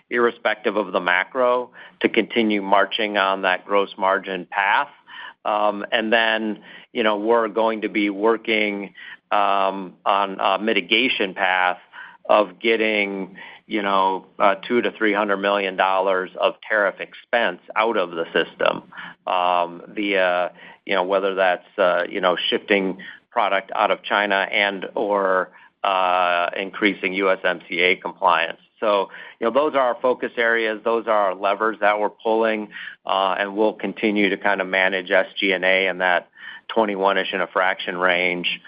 Speaker 11: irrespective of the macro, to continue marching on that gross margin path. And then, we're going to be working on a mitigation path of getting, $200-300 million of tariff expense out of the system, via, whether that's, shifting product out of China and or increasing USMCA compliance. So, those are our focus areas. Those are our levers that we're pulling, and we'll continue to kind of manage SG&A in that 21-ish and a fraction range.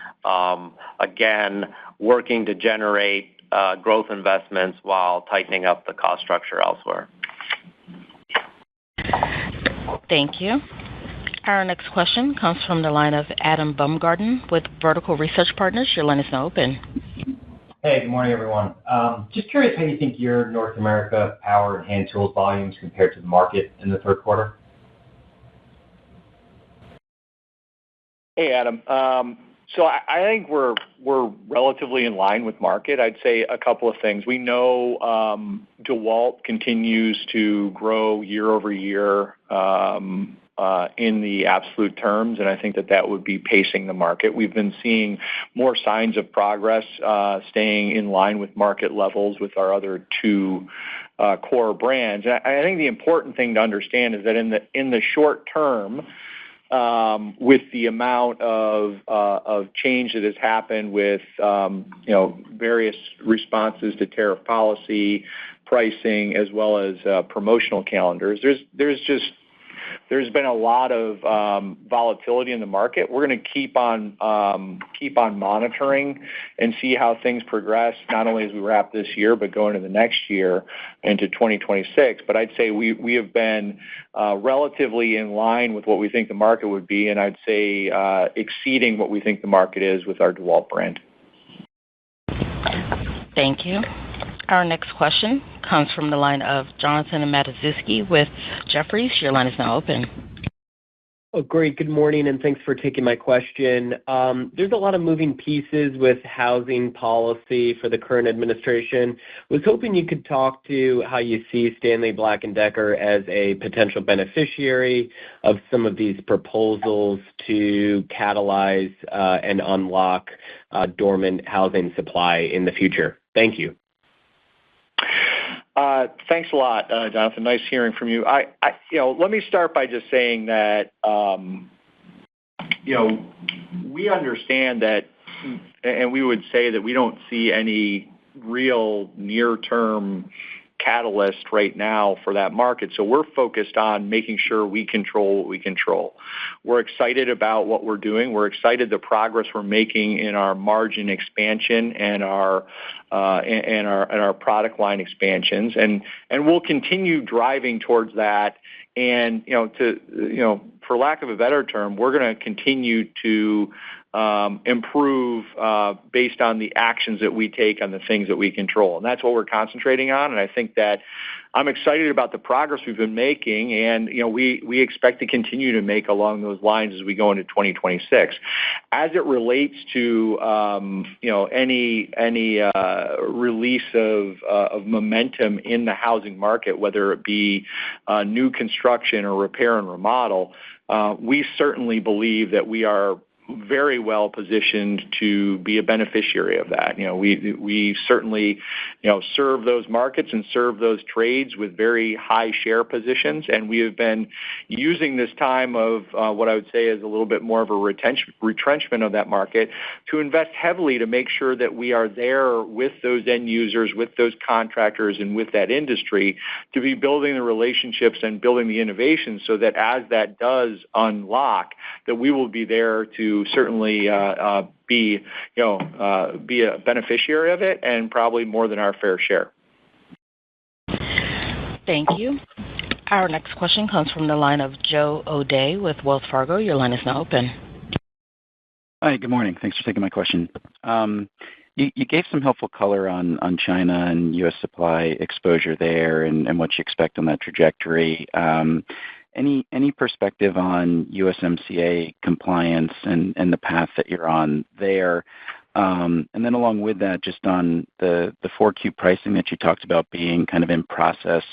Speaker 11: Again, working to generate growth investments while tightening up the cost structure elsewhere.
Speaker 1: Thank you. Our next question comes from the line of Adam Baumgarten with Vertical Research Partners. Your line is now open.
Speaker 12: Hey, good morning, everyone. Just curious how you think your North America power and hand tools volumes compared to the market in the third quarter?
Speaker 6: Hey, Adam. So I think we're relatively in line with market. I'd say a couple of things. We know DeWalt continues to grow year over year in the absolute terms, and I think that would be pacing the market. We've been seeing more signs of progress, staying in line with market levels with our other 2 core brands. And I think the important thing to understand is that in the short term, with the amount of change that has happened with various responses to tariff policy, pricing, as well as promotional calendars, there's been a lot of volatility in the market. We're going to keep on monitoring and see how things progress, not only as we wrap this year, but going into the next year, into 2026. But I'd say we have been relatively in line with what we think the market would be, and I'd say exceeding what we think the market is with our DeWalt brand.
Speaker 1: Thank you. Our next question comes from the line of Jonathan Matuszewski with Jefferies. Your line is now open.
Speaker 13: Oh, great. Good morning, and thanks for taking my question. There's a lot of moving pieces with housing policy for the current administration. I was hoping you could talk to how you see Stanley Black & Decker as a potential beneficiary of some of these proposals to catalyze and unlock dormant housing supply in the future. Thank you.
Speaker 6: Thanks a lot, Jonathan. Nice hearing from you. Let me start by just saying that, we understand that, and we would say that we don't see any real near-term catalyst right now for that market. So we're focused on making sure we control what we control. We're excited about what we're doing. We're excited the progress we're making in our margin expansion and our product line expansions, and we'll continue driving towards that. And for lack of a better term, we're going to continue to improve based on the actions that we take on the things that we control. And that's what we're concentrating on. And I think that I'm excited about the progress we've been making, and we expect to continue to make along those lines as we go into 2026. As it relates to any release of momentum in the housing market, whether it be new construction or repair and remodel, we certainly believe that we are very well positioned to be a beneficiary of that. We certainly, serve those markets and serve those trades with very high share positions, and we have been using this time of what I would say is a little bit more of a retrenchment of that market to invest heavily to make sure that we are there with those end users, with those contractors, and with that industry to be building the relationships and building the innovation so that as that does unlock, that we will be there to certainly be a beneficiary of it, and probably more than our fair share.
Speaker 1: Thank you. Our next question comes from the line of Joe O'Dea with Wells Fargo. Your line is now open.
Speaker 14: Hi, good morning. Thanks for taking my question. You gave some helpful color on China and U.S. supply exposure there and what you expect on that trajectory. Any perspective on USMCA compliance and the path that you're on there? And then along with that, just on the 4Q pricing that you talked about being kind of in process,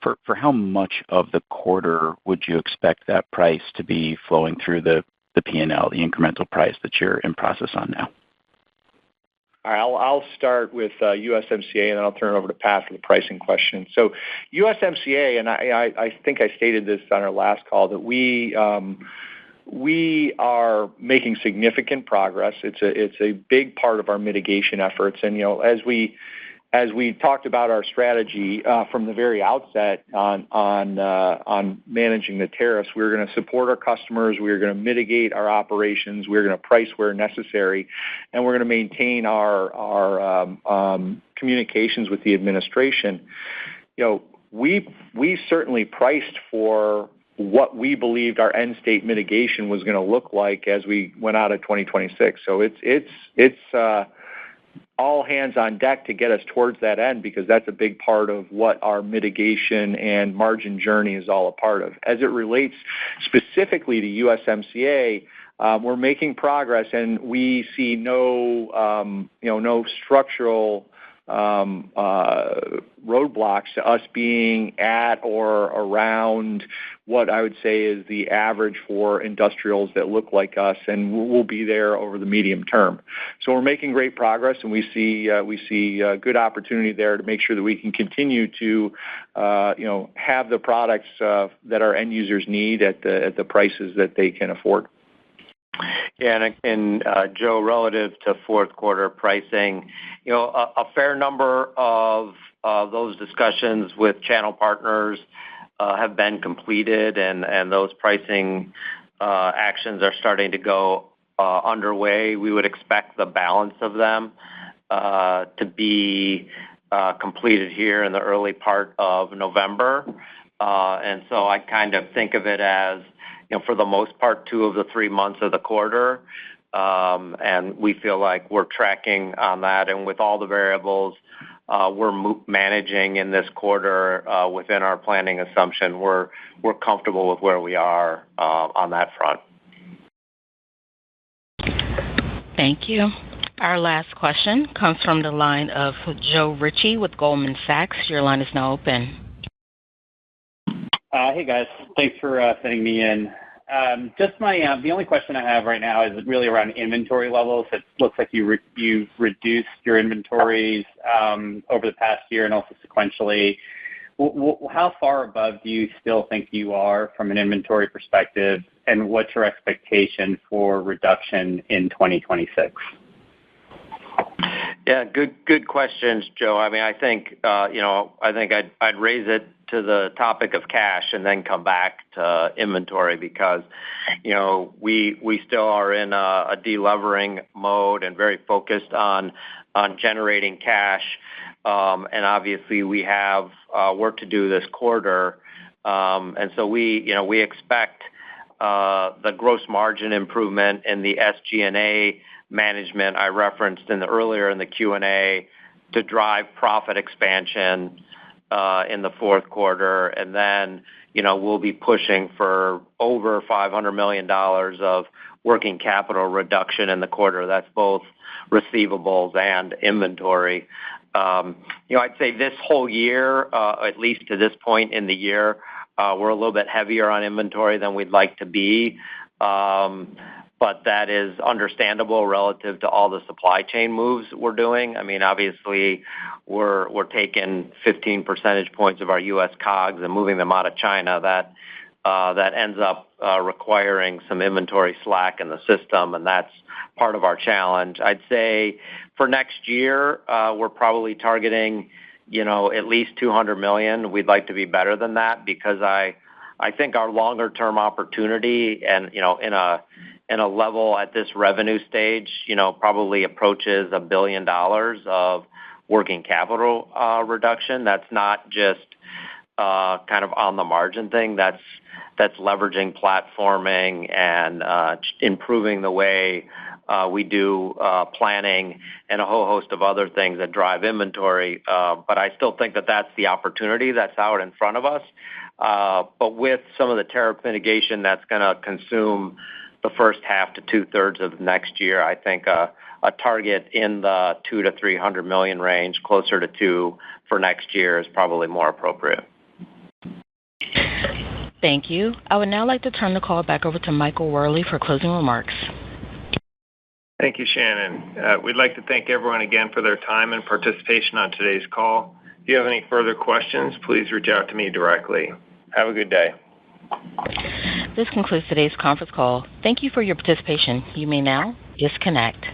Speaker 14: for how much of the quarter would you expect that price to be flowing through the P&L, the incremental price that you're in process on now?
Speaker 6: All right, I'll start with USMCA, and then I'll turn it over to Pat for the pricing question. So USMCA, and I think I stated this on our last call, that we are making significant progress. It's a big part of our mitigation efforts. And as we talked about our strategy from the very outset on managing the tariffs, we were going to support our customers, we were going to mitigate our operations, we were going to price where necessary, and we're going to maintain our communications with the administration. We certainly priced for what we believed our end state mitigation was going to look like as we went out of 2026. So it's all hands on deck to get us towards that end, because that's a big part of what our mitigation and margin journey is all a part of. As it relates specifically to USMCA, we're making progress, and we see no structural roadblocks to us being at or around what I would say is the average for industrials that look like us, and we'll be there over the medium term. So we're making great progress, and we see good opportunity there to make sure that we can continue to have the products that our end users need at the prices that they can afford.
Speaker 11: Yeah, and Joe, relative to fourth quarter pricing, a fair number of those discussions with channel partners have been completed, and those pricing actions are starting to go underway. We would expect the balance of them to be completed here in the early part of November. And so I kind of think of it as, for the most part, 2 of the 3 months of the quarter. And we feel like we're tracking on that. And with all the variables we're managing in this quarter within our planning assumption, we're comfortable with where we are on that front.
Speaker 1: Thank you. Our last question comes from the line of Joe Ritchie with Goldman Sachs. Your line is now open.
Speaker 15: Hey, guys. Thanks for fitting me in. Just the only question I have right now is really around inventory levels. It looks like you've reduced your inventories over the past year and also sequentially. How far above do you still think you are from an inventory perspective, and what's your expectation for reduction in 2026?
Speaker 11: Yeah, good questions, Joe. I mean, I think I'd raise it to the topic of cash and then come back to inventory, because we still are in a delevering mode and very focused on generating cash. And obviously we have work to do this quarter. And so we expect the gross margin improvement and the SG&A management I referenced earlier in the Q&A to drive profit expansion in the fourth quarter. And then, we'll be pushing for over $500 million of working capital reduction in the quarter. That's both receivables and inventory. I'd say this whole year, at least to this point in the year, we're a little bit heavier on inventory than we'd like to be. But that is understandable relative to all the supply chain moves we're doing. I mean, obviously, we're taking 15 percentage points of our U.S. COGS and moving them out of China. That ends up requiring some inventory slack in the system, and that's part of our challenge. I'd say for next year, we're probably targeting, at least $200 million. We'd like to be better than that because I think our longer-term opportunity and, in a level at this revenue stage, probably approaches $1 billion of working capital reduction. That's not just kind of on the margin thing. That's leveraging platforming and improving the way we do planning and a whole host of other things that drive inventory. But I still think that that's the opportunity that's out in front of us. But with some of the tariff mitigation that's going to consume the first half to two-thirds of next year, I think a target in the $200 to $300 million range, closer to $2 billion for next year, is probably more appropriate.
Speaker 1: Thank you. I would now like to turn the call back over to Michael Wherley for closing remarks.
Speaker 2: Thank you, Shannon. We'd like to thank everyone again for their time and participation on today's call. If you have any further questions, please reach out to me directly. Have a good day.
Speaker 1: This concludes today's conference call. Thank you for your participation. You may now disconnect.